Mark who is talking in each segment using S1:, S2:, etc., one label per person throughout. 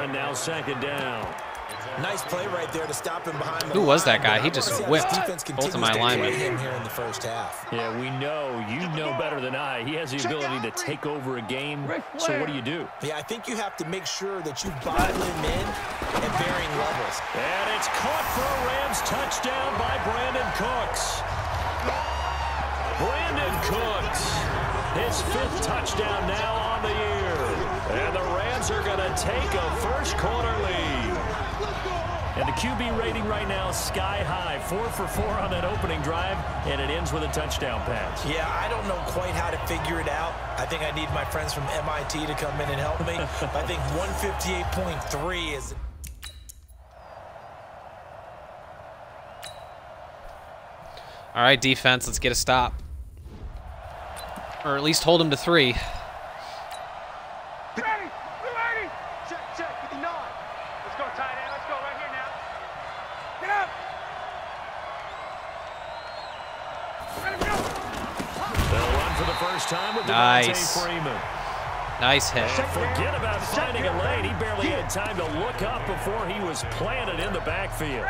S1: And now second down.
S2: Nice play right there to stop him behind the
S3: Who was
S2: line,
S3: that guy? He just whipped both of my linemen.
S2: Him here in the first half.
S1: Yeah, we know. You know better than I. He has the ability to take over a game. So what do?
S2: Yeah, I think you have to make sure that you bottle him in at varying levels.
S1: And it's caught for a Rams touchdown by Brandon Cooks. Brandon Cooks, his 5th touchdown now on the year. And the Rams are going to take a first quarter lead. And the QB rating right now is sky high. 4 for 4 on that opening drive, and it ends with a touchdown pass.
S2: Yeah, I don't know quite how to figure it out. I think I need my friends from MIT to come in and help me. I think 158.3 is...
S3: All right, defense, let's get a stop. Or at least hold him to 3. Nice. Nice hit.
S1: Forget about finding a lane. He barely had time to look up before he was planted in the backfield.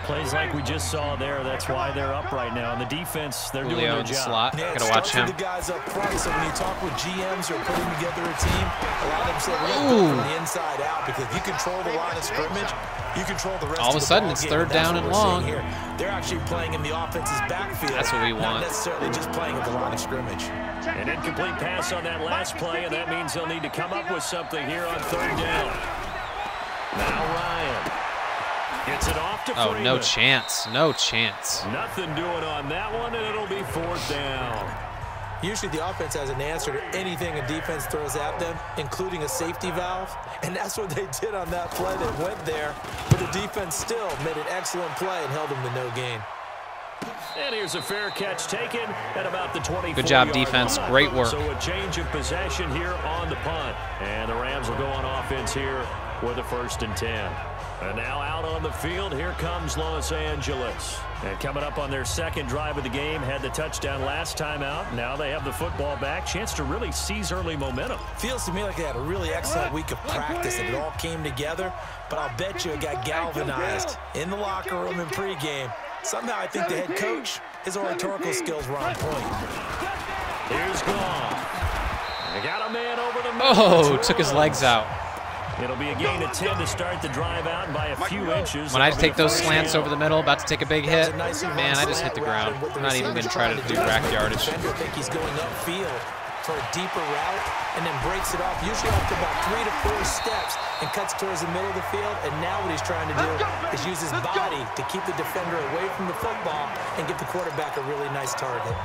S1: Plays like we just saw there. That's why they're up right now. And the defense, they're doing their job.
S3: Slot.
S2: Yeah,
S3: gotta watch him.
S2: The guys up front. So when you talk with GMs or putting together a team, a lot of them say we're going to go from the inside out because if you control the line of scrimmage, you control the rest
S3: all of a sudden it's third down and long.
S2: Here. They're actually playing in the offense's backfield.
S3: That's what we want.
S2: Not necessarily just playing at the line of scrimmage.
S1: An incomplete pass on that last play, and that means they'll need to come up with something here on 3rd down. Now Ryan gets it off to Freeman.
S3: Oh, no chance. No chance.
S1: Nothing doing on that one, and it'll be 4th down.
S2: Usually the offense has an answer to anything a defense throws at them, including a safety valve, and that's what they did on that play that went there. But the defense still made an excellent play and held them to no gain.
S1: And here's a fair catch taken at about the 24-yard line.
S3: Good job, defense. Great work.
S1: So a change of possession here on the punt. And the Rams will go on offense here with a 1st and 10. And now out on the field, here comes Los Angeles. And coming up on their 2nd drive of the game, had the touchdown last time out. Now they have the football back. Chance to really seize early momentum.
S2: Feels to me like they had a really excellent week of practice and it all came together. But I'll bet you it got galvanized in the locker room in pregame. Somehow I think the head coach, his oratorical skills were on point.
S1: Here's Goff. They got a man over the middle.
S3: Oh, took his legs out.
S1: It'll be a gain of 10 to start the drive out by a few inches.
S3: When I take those slants over the middle, about to take a big hit, man, I just hit the ground. I'm not even going to try to do rack yardage.
S2: I think he's going upfield for a deeper route and then breaks it off, usually off to about 3 to 4 steps and cuts towards the middle of the field. And now what he's trying to do is use his body to keep the defender away from the football and get the quarterback a really nice target.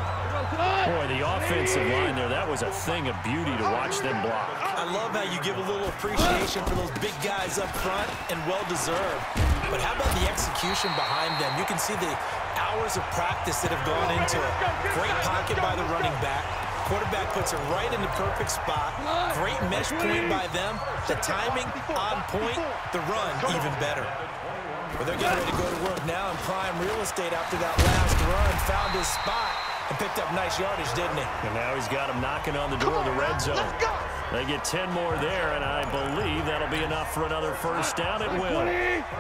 S1: Boy, the offensive line there, that was a thing of beauty to watch them block.
S2: I love how you give a little appreciation for those big guys up front, and well-deserved. But how about the execution behind them? You can see the hours of practice that have gone into it. Great pocket by the running back. Quarterback puts it right in the perfect spot. Great mesh point by them. The timing on point. The run even better. But they're getting ready to go to work now in prime real estate after that last run. Found his spot and picked up nice yardage, didn't he?
S1: And now he's got him knocking on the door of the red zone. They get 10 more there, and I believe that'll be enough for another 1st down. It will.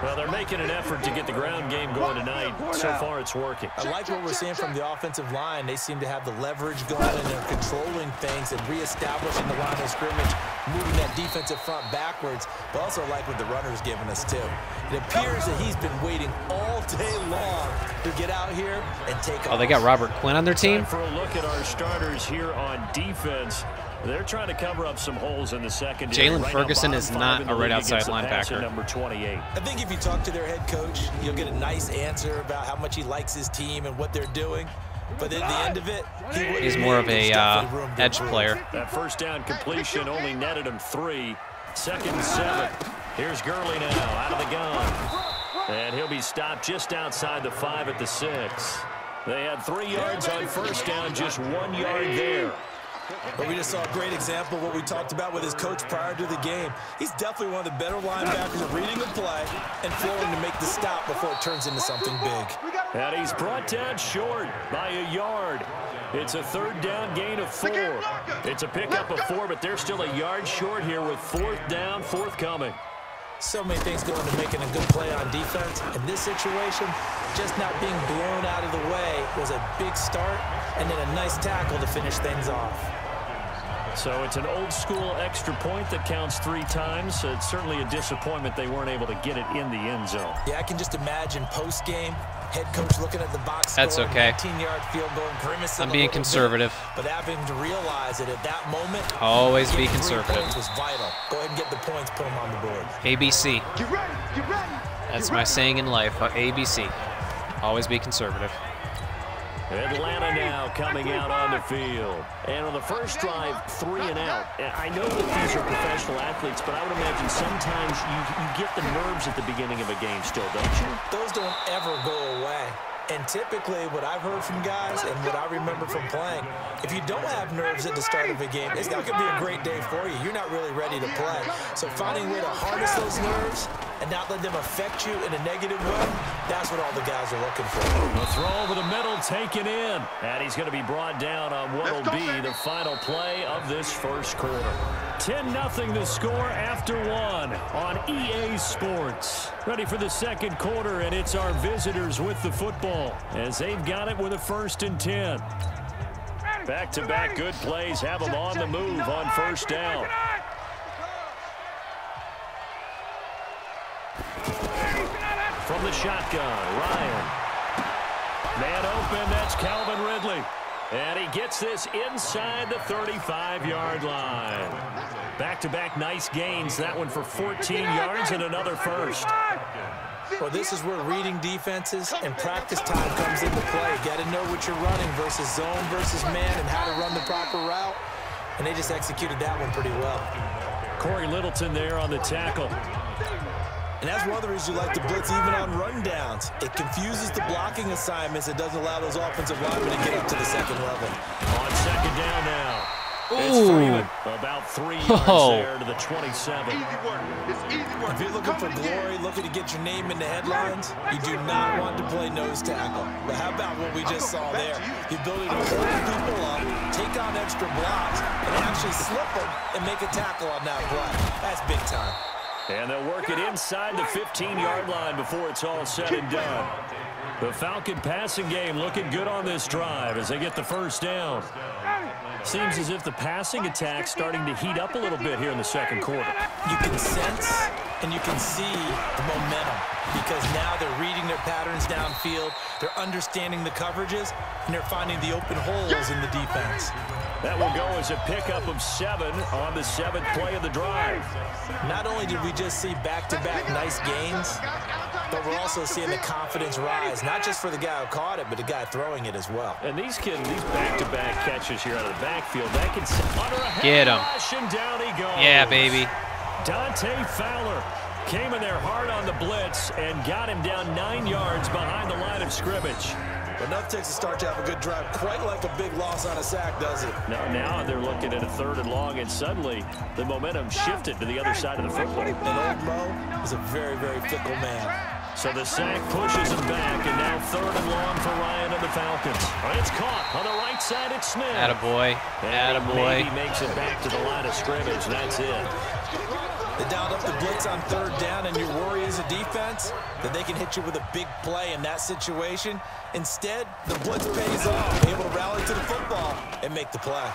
S1: Well, they're making an effort to get the ground game going tonight. So far, it's working.
S2: I like what we're seeing from the offensive line. They seem to have the leverage going, and they're controlling things and reestablishing the line of scrimmage, moving that defensive front backwards. But also like what the runner's giving us, too. It appears that he's been waiting all day long to get out here and take off.
S3: Oh, they got Robert Quinn on their team?
S1: Time for a look at our starters here on defense. They're trying to cover up some holes in the secondary.
S3: Jalen Ferguson is not a right outside linebacker.
S1: Number 28.
S2: I think if you talk to their head coach, you'll get a nice answer about how much he likes his team and what they're doing. But at the end of it,
S3: he's more of a edge player.
S1: That 1st down completion only netted him 3. 2nd and 7. Here's Gurley now out of the gun. And he'll be stopped just outside the 5 at the 6. They had 3 yards on 1st down, just 1 yard there.
S2: But we just saw a great example of what we talked about with his coach prior to the game. He's definitely one of the better linebackers at reading the play and flowing to make the stop before it turns into something big.
S1: And he's brought down short by a yard. It's a third down gain of 4. It's a pickup of 4, but they're still a yard short here with 4th down, forthcoming.
S2: So many things go into making a good play on defense. In this situation, just not being blown out of the way was a big start, and then a nice tackle to finish things off.
S1: So it's an old-school extra point that counts 3 times. It's certainly a disappointment they weren't able to get it in the end zone.
S2: Yeah, I can just imagine post-game, head coach looking at the box
S3: That's
S2: score,
S3: okay.
S2: 19-yard field goal, grimacing.
S3: I'm being conservative.
S2: But having to realize that at that moment,
S3: Always be
S2: getting 3
S3: conservative.
S2: points was vital. Go ahead and get the points, put them on the board.
S3: ABC.
S4: Get ready, get ready.
S3: That's my saying in life. ABC. Always be conservative.
S1: Atlanta now coming out on the field. And on the first drive, 3 and out. I know that these are professional athletes, but I would imagine sometimes you get the nerves at the beginning of a game still, don't you?
S2: Those don't ever go away. And typically, what I've heard from guys and what I remember from playing, if you don't have nerves at the start of a game, it's not going to be a great day for you. You're not really ready to play. So finding a way to harness those nerves and not let them affect you in a negative way, that's what all the guys are looking for.
S1: The throw over the middle taken in. And he's going to be brought down on what will be the final play of this first quarter. 10-0 the score after 1 on EA Sports. Ready for the second quarter, and it's our visitors with the football as they've got it with a 1st and 10. Back-to-back good plays have them on the move on 1st down. From the shotgun, Ryan. Man open, that's Calvin Ridley. And he gets this inside the 35-yard line. Back-to-back nice gains. That one for 14 yards and another first.
S2: Well, this is where reading defenses and practice time comes into play. You got to know what you're running versus zone versus man and how to run the proper route. And they just executed that one pretty well.
S1: Corey Littleton there on the tackle.
S2: And that's one of the reasons you like to blitz even on rundowns. It confuses the blocking assignments. It doesn't allow those offensive linemen to get up to the second level.
S1: On 2nd down now.
S3: Ooh.
S1: It's Freeman. About 3 yards there to the 27.
S4: Easy work. It's easy work.
S2: If you're looking for glory, looking to get your name in the headlines, you do not want to play nose tackle. But how about what we just saw there? The ability to hold people up, take on extra blocks, and actually slip them and make a tackle on that play. That's big time.
S1: And they'll work it inside the 15-yard line before it's all said and done. The Falcon passing game looking good on this drive as they get the 1st down. Seems as if the passing attack's starting to heat up a little bit here in the second quarter.
S2: You can sense and you can see the momentum because now they're reading their patterns downfield, they're understanding the coverages, and they're finding the open holes in the defense.
S1: That will go as a pickup of 7 on the 7th play of the drive.
S2: Not only did we just see back-to-back nice gains, but we're also seeing the confidence rise, not just for the guy who caught it, but the guy throwing it as well.
S1: And these kids, these back-to-back catches here out of the backfield, that can sit under a head
S3: Get him.
S1: rush, and down he goes.
S3: Yeah, baby.
S1: Dante Fowler came in there hard on the blitz and got him down 9 yards behind the line of scrimmage.
S2: Enough takes to start to have a good drive, quite like a big loss on a sack, does it?
S1: Now they're looking at a 3rd and long, and suddenly the momentum shifted to the other side of the football.
S2: And old Mo is a very, very fickle man.
S1: So the sack pushes him back, and now 3rd and long for Ryan and the Falcons. And it's caught on the right side. It's Smith.
S3: Attaboy. Attaboy.
S1: Maybe makes it back to the line of scrimmage. That's it.
S2: They dialed up the blitz on 3rd down, and your worry as a defense that they can hit you with a big play in that situation. Instead, the blitz pays off, able to rally to the football and make the play.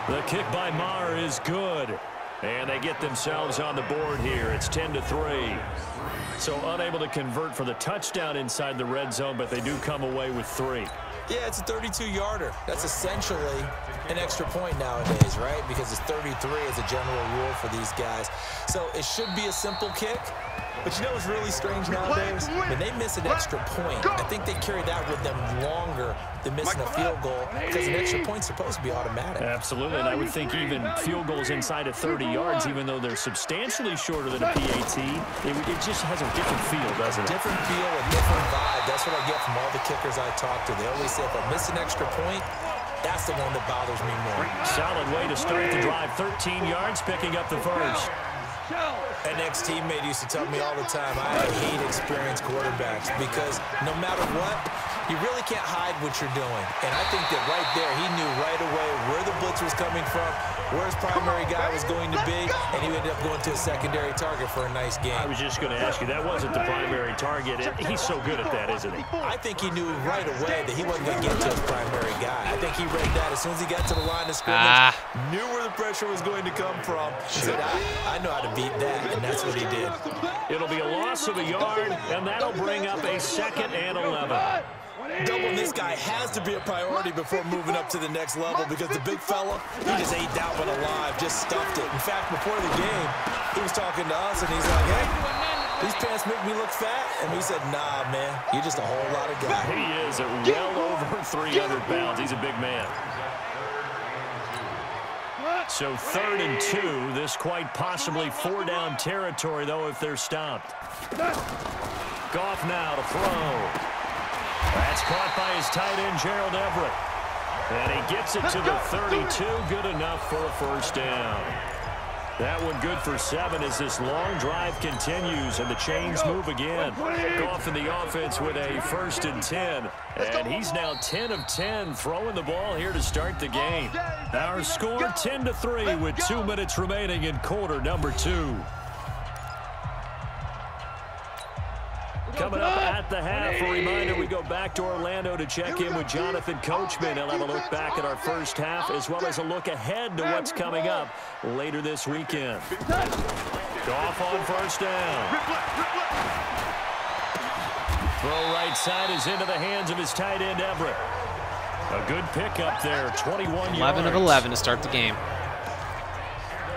S1: The kick by Maher is good. And they get themselves on the board here. It's 10-3. So unable to convert for the touchdown inside the red zone, but they do come away with 3.
S2: Yeah, it's a 32-yarder. That's essentially an extra point nowadays, right? Because it's 33 as a general rule for these guys. So it should be a simple kick. But you know what's really strange nowadays? When they miss an extra point, I think they carry that with them longer than missing a field goal because an extra point's supposed to be automatic.
S1: Absolutely, and I would think even field goals inside of 30 yards, even though they're substantially shorter than a PAT, it just has a different feel, doesn't it?
S2: Different feel, a different vibe. That's what I get from all the kickers I talk to. They always say if I miss an extra point, that's the one that bothers me more.
S1: Solid way to start the drive. 13 yards, picking up the first.
S2: An ex-teammate used to tell me all the time, I hate experienced quarterbacks because no matter what, you really can't hide what you're doing. And I think that right there, he knew right away where the blitz was coming from, where his primary guy was going to be, and he ended up going to a secondary target for a nice game.
S1: I was just going to ask you, that wasn't the primary target. He's so good at that, isn't he?
S2: I think he knew right away that he wasn't going to get to his primary guy. I think he read that as soon as he got to the line of scrimmage, knew where the pressure was going to come from. He said, I know how to beat that, and that's what he did. It'll be a loss of a yard, and that'll bring up a 2nd and 11. Doubling this guy has to be a priority before moving up to the next level because the big fella, he just ate that one alive, just stuffed it. In fact, before the game, he was talking to us, and he's like, hey, these pants make me look fat. And we said, nah, man, you're just a whole lot of guy.
S1: He is at well over 300 pounds. He's a big man. So 3rd and 2. This quite possibly 4-down territory, though, if they're stopped. Goff now to throw. That's caught by his tight end, Gerald Everett. And he gets it to the 32. Good enough for a 1st down. That one good for 7 as this long drive continues and the chains move again. Goff in the offense with a 1st and 10. And he's now 10 of 10 throwing the ball here to start the game. Our score 10-3 with 2 minutes remaining in quarter number 2. Coming up at the half, a reminder, we go back to Orlando to check in with Jonathan Coachman. He'll have a look back at our first half as well as a look ahead to what's coming up later this weekend. Goff on 1st down. Throw right side is into the hands of his tight end, Everett. A good pickup there, 21 yards.
S3: 11 of 11 to start the game.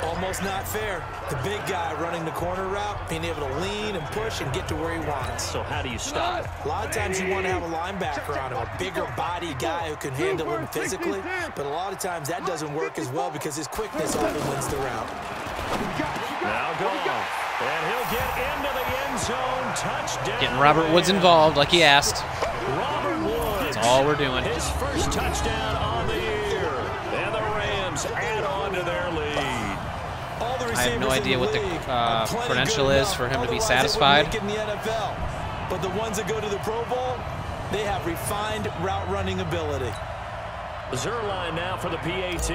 S2: Almost not fair. The big guy running the corner route, being able to lean and push and get to where he wants.
S1: So how do you stop it?
S2: A lot of times you want to have a linebacker on him, a bigger body guy who can handle him physically, but a lot of times that doesn't work as well because his quickness often wins the route.
S1: Now Goff, and he'll get into the end zone. Touchdown.
S3: Getting Robert Woods involved like he asked.
S1: Robert Woods.
S3: That's all we're doing.
S1: His first touchdown on the year. And the Rams add on to their lead.
S3: I have no idea what the credential is for him to be satisfied.
S2: But the ones that go to the Pro Bowl, they have refined route running ability.
S1: Zerline now for the PAT.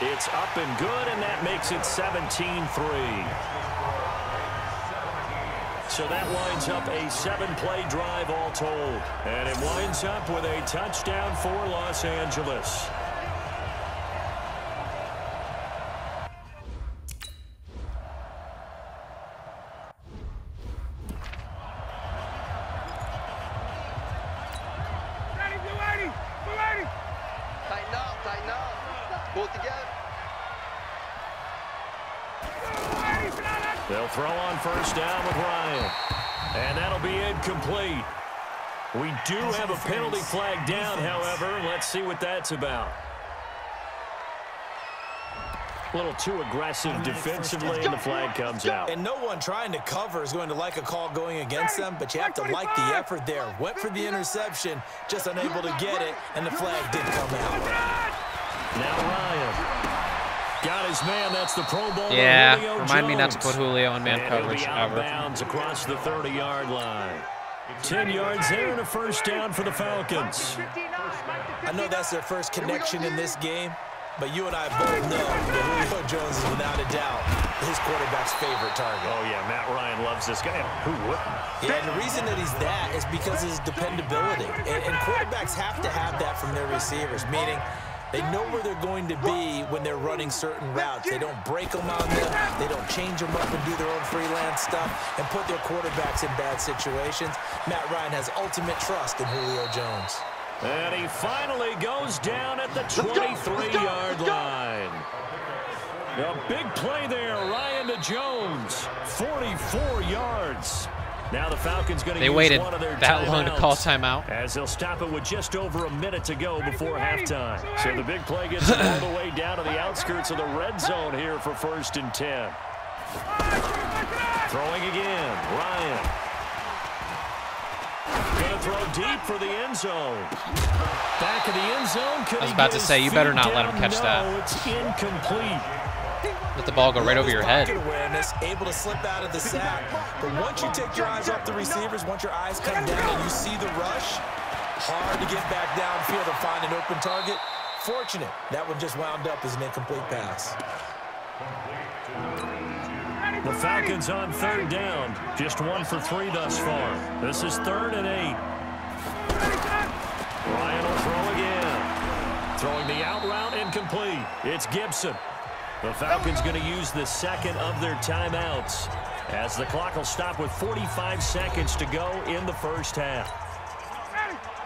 S1: It's up and good, and that makes it 17-3. So that winds up a 7-play drive all told. And it winds up with a touchdown for Los Angeles.
S4: Tighten up. Pull it together.
S1: They'll throw on 1st down with Ryan. And that'll be incomplete. We do have a penalty flag down, however. Let's see what that's about. A little too aggressive defensively, and the flag comes out.
S2: And no one trying to cover is going to like a call going against them, but you have to like the effort there. Went for the interception, just unable to get it, and the flag did come out.
S1: Now Ryan. Got his man. That's the Pro Bowl.
S3: Yeah,
S1: Julio
S3: remind
S1: Jones.
S3: me not to put Julio in man coverage
S1: He'll be out of
S3: ever.
S1: bounds across the 30-yard line. 10 yards there and a 1st down for the Falcons.
S2: I know that's their first connection in this game, but you and I both know that Julio Jones is without a doubt his quarterback's favorite target.
S1: Oh, yeah, Matt Ryan loves this guy. Who wouldn't?
S2: Yeah, and the reason that he's that is because of his dependability. And quarterbacks have to have that from their receivers, meaning they know where they're going to be when they're running certain routes. They don't break them on them. They don't change them up and do their own freelance stuff and put their quarterbacks in bad situations. Matt Ryan has ultimate trust in Julio Jones.
S1: And he finally goes down at the 23-yard line. A big play there, Ryan to Jones. 44 yards. Now the Falcons going to use
S3: waited
S1: one of their
S3: that long to call
S1: timeouts,
S3: timeout.
S1: as they'll stop it with just over a minute to go before halftime. So the big play gets it all the way down to the outskirts of the red zone here for 1st and 10. Throwing again, Ryan. going to throw deep for the end zone. Back of the end zone.
S3: I was about to say, you better not let him catch that.
S1: It's incomplete.
S3: Let the ball go right over your head.
S2: Awareness, able to slip out of the sack. But once you take your eyes off the receivers, once your eyes come down and you see the rush, hard to get back downfield and find an open target. Fortunate, that one just wound up as an incomplete pass.
S1: The Falcons on third down. Just 1 for 3 thus far. This is 3rd and 8. Ryan will throw again. Throwing the out route incomplete. It's Gibson. The Falcons going to use the second of their timeouts as the clock will stop with 45 seconds to go in the first half.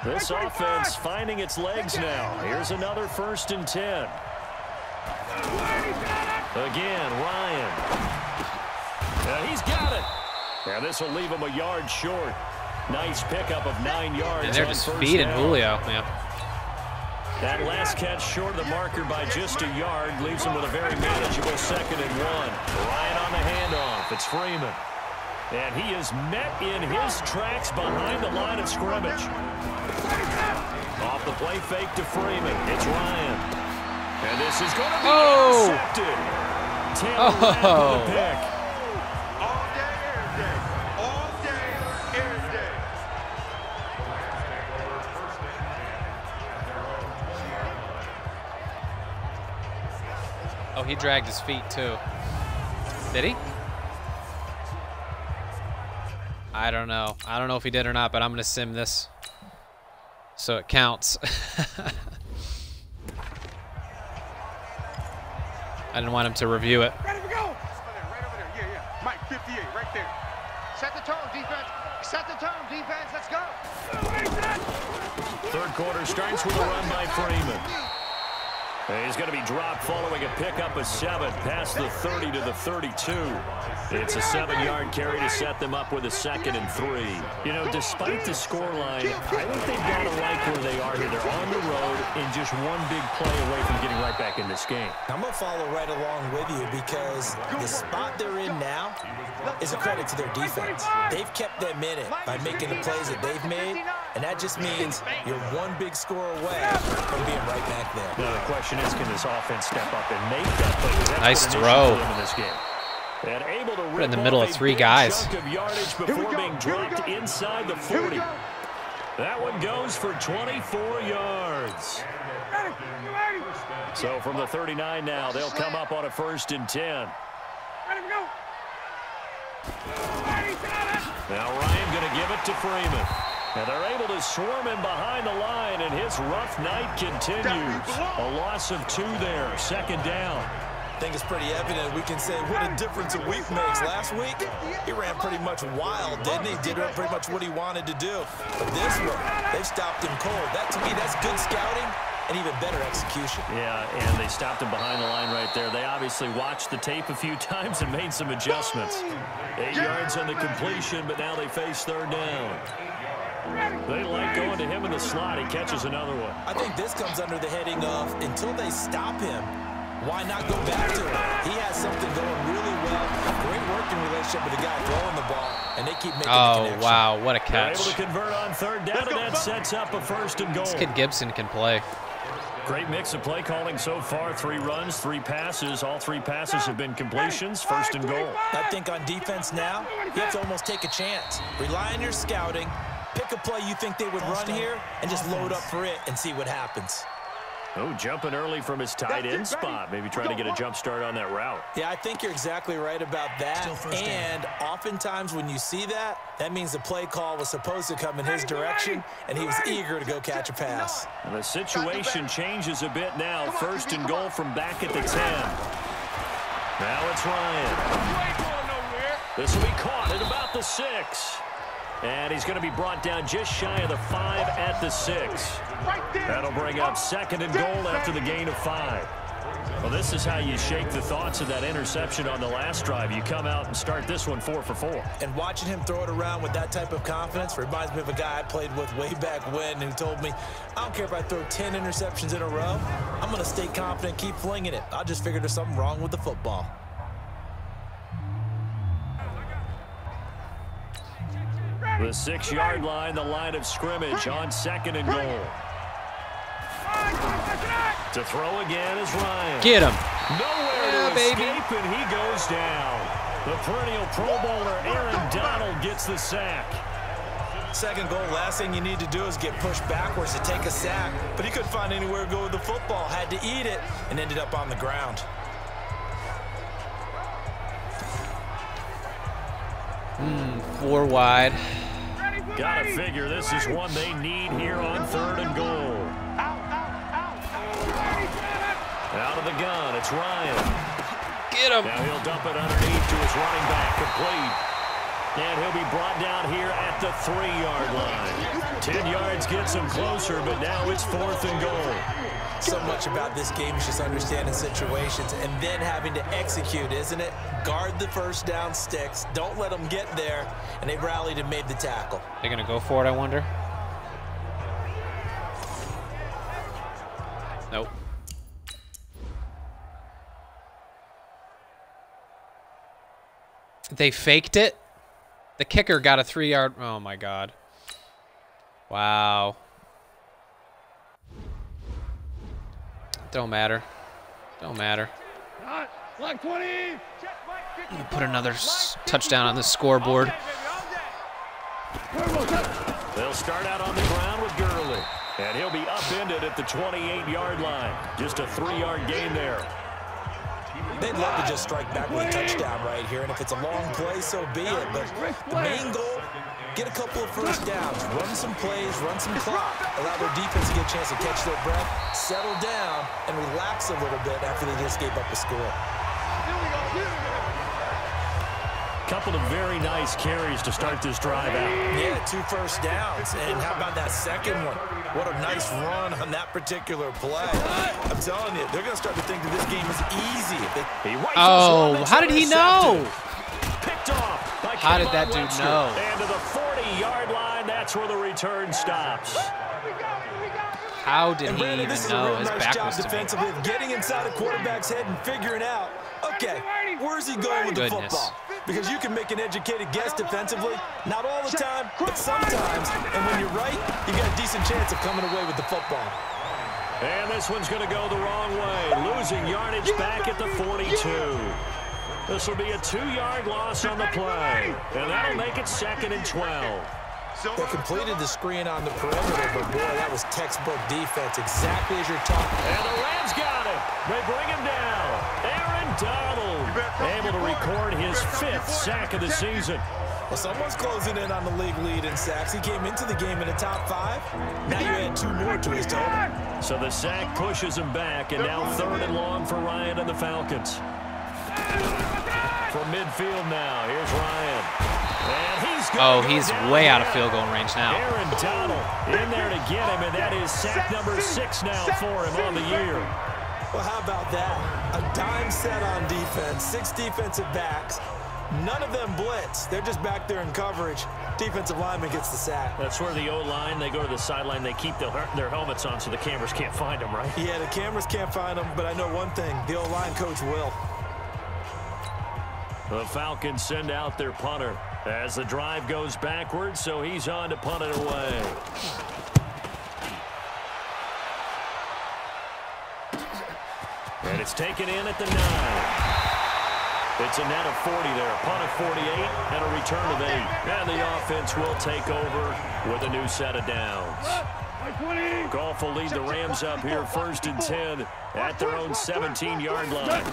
S1: This offense finding its legs now. Here's another 1st and 10. Again, Ryan. He's got it. Yeah, this will leave him a yard short. Nice pickup of 9 yards.
S3: And they're just feeding Julio. Yeah.
S1: That last catch short of the marker by just a yard leaves him with a very manageable 2nd and 1. Ryan on the handoff. It's Freeman. And he is met in his tracks behind the line of scrimmage. Off the play fake to Freeman. It's Ryan. And this is going to be intercepted. Taylor Rapp with a pick.
S4: All day, every day. All day, every day.
S3: Oh, he dragged his feet too. Did he? I don't know. I don't know if he did or not, but I'm going to sim this so it counts. I didn't want him to review it.
S4: Ready to go. Right over there. Yeah, yeah. Mike, 58, right there. Set the tone, defense. Set the tone, defense. Let's go.
S1: Third quarter starts with a run by Freeman. He's going to be dropped following a pickup of 7 past the 30 to the 32. It's a 7-yard carry to set them up with a 2nd and 3. You know, despite the scoreline, I think they've got to like where they are here. They're on the road and just one big play away from getting right back in this game.
S2: I'm going to follow right along with you because the spot they're in now is a credit to their defense. They've kept them in it by making the plays that they've made, and that just means you're one big score away from being right back there.
S1: Now the question is, can this offense step up and make that play?
S3: Nice throw.
S1: In this game. And able to
S3: rip in the middle of 3 guys.
S1: Chunk of yardage before being dropped inside the 40. That one goes for 24 yards. So from the 39 now, they'll come up on a 1st and 10. Now Ryan going to give it to Freeman. And they're able to swarm him behind the line, and his rough night continues. A loss of 2 there, 2nd down.
S2: I think it's pretty evident. We can say what a difference a week makes. Last week, he ran pretty much wild, didn't he? Did pretty much what he wanted to do. But this one, they stopped him cold. That, to me, that's good scouting and even better execution.
S1: Yeah, and they stopped him behind the line right there. They obviously watched the tape a few times and made some adjustments. 8 yards on the completion, but now they face 3rd down. They like going to him in the slot. He catches another one.
S2: I think this comes under the heading of until they stop him, why not go back to him? He has something going really well. Great working relationship with the guy throwing the ball, and they keep making the connection.
S3: Wow, what a
S1: They're
S3: catch.
S1: able to convert on 3rd down, and that sets up a 1st and goal.
S3: This kid Gibson can play.
S1: Great mix of play calling so far. 3 runs, 3 passes. All 3 passes have been completions. 1st and goal.
S2: I think on defense now, you have to almost take a chance. Rely on your scouting. Pick a play you think they would run here and just load up for it and see what happens.
S1: Oh, jumping early from his tight end spot. Maybe trying to get a jump start on that route.
S2: Yeah, I think you're exactly right about that. And oftentimes when you see that, that means the play call was supposed to come in his direction, and he was eager to go catch a pass.
S1: And the situation changes a bit now. 1st and goal from back at the 10. Now it's Ryan. This will be caught at about the 6. And he's going to be brought down just shy of the 5 at the 6. That'll bring up 2nd and goal after the gain of 5. Well, this is how you shake the thoughts of that interception on the last drive. You come out and start this one 4 for 4.
S2: And watching him throw it around with that type of confidence reminds me of a guy I played with way back when who told me, I don't care if I throw 10 interceptions in a row. I'm going to stay confident, keep flinging it. I just figured there's something wrong with the football.
S1: The 6-yard line, the line of scrimmage on 2nd and goal. To throw again is Ryan.
S3: Get him.
S1: Nowhere
S3: Yeah,
S1: to
S3: baby.
S1: escape, and he goes down. The perennial Pro Bowler Aaron Donald gets the sack.
S2: 2nd goal, last thing you need to do is get pushed backwards to take a sack. But he couldn't find anywhere to go with the football. Had to eat it and ended up on the ground.
S3: 4 wide.
S1: Gotta figure this is one they need here on 3rd and goal. Out of the gun, it's Ryan.
S3: Get him.
S1: Now he'll dump it underneath to his running back, complete. And he'll be brought down here at the 3-yard line. 10 yards gets him closer, but now it's 4th and goal.
S2: So much about this game is just understanding situations and then having to execute, isn't it? Guard the first down sticks. Don't let them get there. And they rallied and made the tackle.
S3: They're going to go for it, I wonder? Nope. They faked it? The kicker got a 3-yard... Oh, my God. Wow. Don't matter. Don't matter.
S4: Like 20.
S3: Put another touchdown on the scoreboard.
S1: They'll start out on the ground with Gurley. And he'll be upended at the 28-yard line. Just a 3-yard gain there.
S2: They'd love to just strike back with a touchdown right here, and if it's a long play, so be it. But the main goal, get a couple of first downs, run some plays, run some clock, allow their defense to get a chance to catch their breath, settle down, and relax a little bit after they just gave up a score.
S1: Couple of very nice carries to start this drive out.
S2: Yeah, 2 first downs. And how about that second one? What a nice run on that particular play. I'm telling you, they're going to start to think that this game is easy.
S3: Oh, how did he know?
S1: Picked off by
S3: How did that
S1: Kevon
S3: dude
S1: Webster.
S3: know?
S1: And to the 40-yard line, that's where the return stops.
S3: How did
S2: And
S3: he
S2: Brandon,
S3: even
S2: this is a
S3: know
S2: real
S3: his
S2: nice
S3: back
S2: job
S3: was to me?
S2: defensively of getting inside a quarterback's head and figuring out, okay, where's he going with the
S3: Goodness.
S2: football? Because you can make an educated guess defensively, not all the time, but sometimes. And when you're right, you got a decent chance of coming away with the football.
S1: And this one's going to go the wrong way, losing yardage back at the 42. This will be a 2-yard loss on the play, and that'll make it 2nd and 12.
S2: They completed the screen on the perimeter, but boy, that was textbook defense, exactly as you're talking.
S1: And the Rams got him. They bring him down. Aaron Donald able to record his 5th sack of the season.
S2: Well, someone's closing in on the league lead in sacks. He came into the game in the top 5. Now you add 2 more to his total.
S1: So the sack pushes him back, and now 3rd and long for Ryan and the Falcons. From midfield now, here's Ryan. And
S3: he's way out of field goal range now.
S1: Aaron Donald in there to get him, and that is sack number 6 now for him on the year.
S2: Well, how about that? A dime set on defense, 6 defensive backs. None of them blitz. They're just back there in coverage. Defensive lineman gets the sack.
S1: That's where the O-line, they go to the sideline, they keep their helmets on so the cameras can't find them, right?
S2: Yeah, the cameras can't find them, but I know one thing. The O-line coach will.
S1: The Falcons send out their punter as the drive goes backwards, so he's on to punt it away. And it's taken in at the 9. It's a net of 40 there, punt of 48, and a return of 8. And the offense will take over with a new set of downs. Goff will lead the Rams up here 1st and 10 at their own 17-yard line.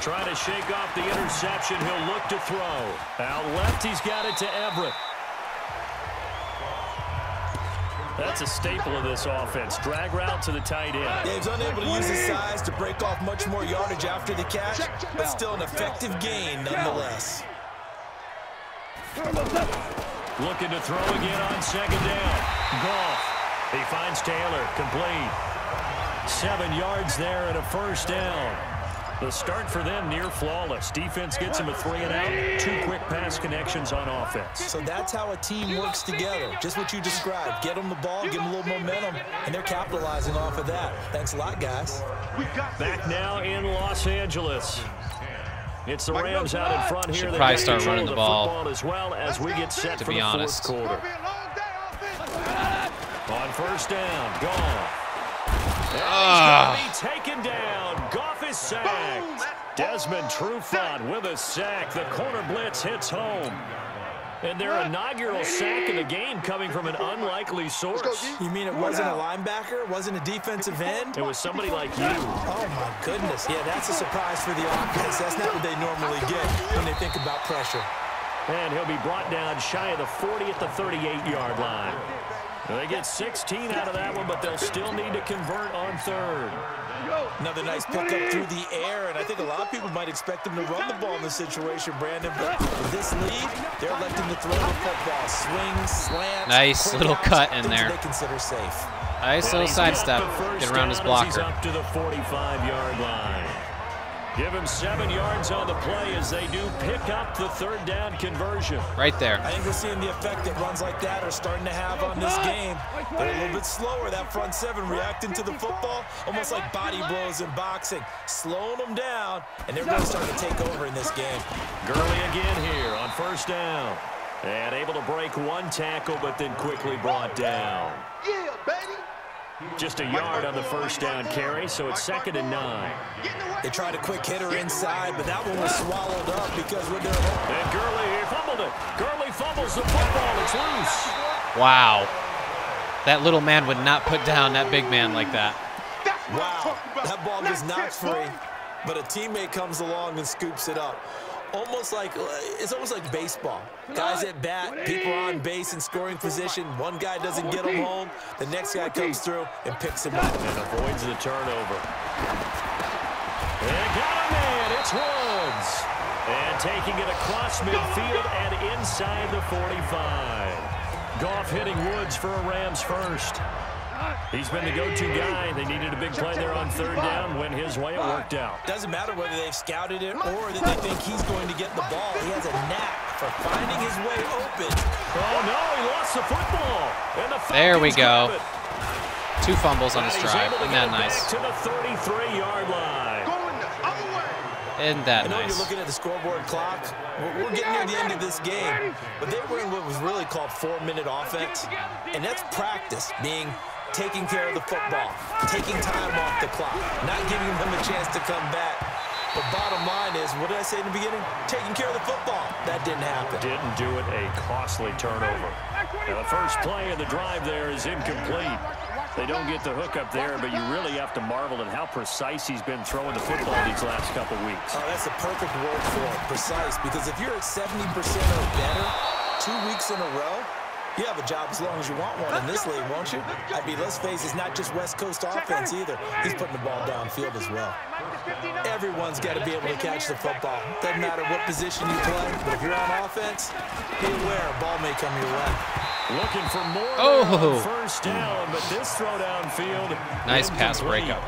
S1: Trying to shake off the interception. He'll look to throw. Out left, he's got it to Everett. That's a staple of this offense. Drag route to the tight end.
S2: Yeah, he's unable to use his size to break off much more yardage after the catch, but still an effective gain nonetheless.
S1: Looking to throw again on 2nd down. Goff. He finds Taylor. Complete. 7 yards there and a 1st down. The start for them near flawless. Defense gets him a 3 and out. 2 quick pass connections on offense.
S2: So that's how a team works together. Just what you described. Get them the ball, give them a little momentum, and they're capitalizing off of that. Thanks a lot, guys.
S1: Back now in Los Angeles. It's the Rams out in front here.
S3: Should
S1: They
S3: probably
S1: got
S3: start
S1: control
S3: running
S1: of
S3: the ball.
S1: football as well as we get set
S3: To
S1: for
S3: be
S1: the
S3: honest.
S1: fourth quarter. On first down, Goff. And he's going to be taken down. Goff is sacked. Desmond Trufant with a sack. The corner blitz hits home. And their inaugural sack of the game coming from an unlikely source.
S2: You mean it wasn't a linebacker? It wasn't a defensive end?
S1: It was somebody like you.
S2: Oh, my goodness. Yeah, that's a surprise for the offense. That's not what they normally get when they think about pressure.
S1: And he'll be brought down shy of the 40 at the 38-yard line. They get 16 out of that one, but they'll still need to convert on third.
S2: Another nice pickup through the air, and I think a lot of people might expect them to run the ball in this situation, Brandon. But with this lead, they're electing to throw the football. Swings, slants.
S3: Nice little cut in there.
S2: They consider safe.
S3: Nice little sidestep. Get around his blocker.
S1: He's up to the 45-yard line. Give him 7 yards on the play as they do pick up the third down conversion.
S3: Right there.
S2: I think we're seeing the effect that runs like that are starting to have on this game. They're a little bit slower, that front seven, reacting to the football, almost like body blows in boxing, slowing them down, and they're really starting to take over in this game.
S1: Gurley again here on first down. And able to break one tackle, but then quickly brought down.
S4: Yeah, baby.
S1: Just a yard on the first down carry, so it's 2nd and 9.
S2: They tried a quick hitter inside, but that one was swallowed up because with their
S1: And Gurley, he fumbled it. Gurley fumbles the football. It's loose.
S3: Wow. That little man would not put down that big man like that.
S2: wow, that ball gets knocked free, but a teammate comes along and scoops it up. It's almost like baseball. Guys at bat, people are on base in scoring position. One guy doesn't get him home. The next guy comes through and picks him up.
S1: And avoids the turnover. And got a man. It's Woods. And taking it across midfield and inside the 45. Goff hitting Woods for a Rams first. He's been the go-to guy. They needed a big play there on third down. Went his way. It worked out.
S2: Doesn't matter whether they've scouted it or that they think he's going to get the ball. He has a knack for finding his way open.
S1: Oh, no, he lost the football. And the
S3: There we
S1: Falcons
S3: go.
S1: grab it.
S3: 2 fumbles on this
S1: And he's
S3: drive.
S1: able to
S3: Isn't
S1: get
S3: that
S1: it
S3: nice?
S1: back to the 33-yard line.
S4: Going the other way.
S3: Isn't that
S2: I know
S3: nice?
S2: you're looking at the scoreboard clock. We're getting near the end of this game. But they were in what was really called 4-minute offense. And that's practice, being taking care of the football, taking time off the clock, not giving them a chance to come back. The bottom line is, what did I say in the beginning? Taking care of the football. That didn't happen.
S1: Didn't do it. A costly turnover. Now, the first play of the drive there is incomplete. They don't get the hook up there, but you really have to marvel at how precise he's been throwing the football these last couple weeks.
S2: Oh, that's the perfect word for it, precise. Because if you're at 70% or better 2 weeks in a row, you have a job as long as you want one in this league, won't you? I mean, let's face it, it's not just West Coast offense either. He's putting the ball downfield as well. Everyone's got to be able to catch the football. Doesn't matter what position you play, but if you're on offense, be aware a ball may come your way.
S1: Looking for more
S3: Oh.
S1: on first down, but this throw downfield.
S3: Nice pass
S1: incomplete.
S3: breakup.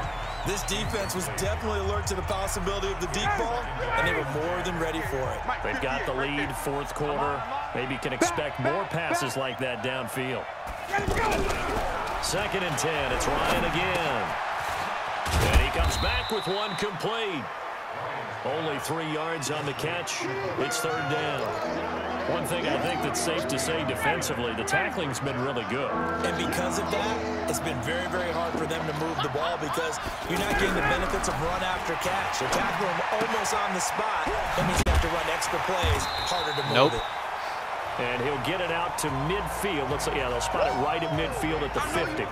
S2: This defense was definitely alert to the possibility of the deep ball, and they were more than ready for it.
S1: They've got the lead, fourth quarter. Maybe can expect more passes like that downfield. 2nd and 10. It's Ryan again. And he comes back with one complete. Only 3 yards on the catch. It's third down. One thing I think that's safe to say defensively, the tackling's been really good.
S2: And because of that, it's been very, very hard for them to move the ball because you're not getting the benefits of run after catch. You're tackling them almost on the spot. That means you have to run extra plays, harder to move it.
S1: And he'll get it out to midfield. They'll spot it right at midfield at the 50.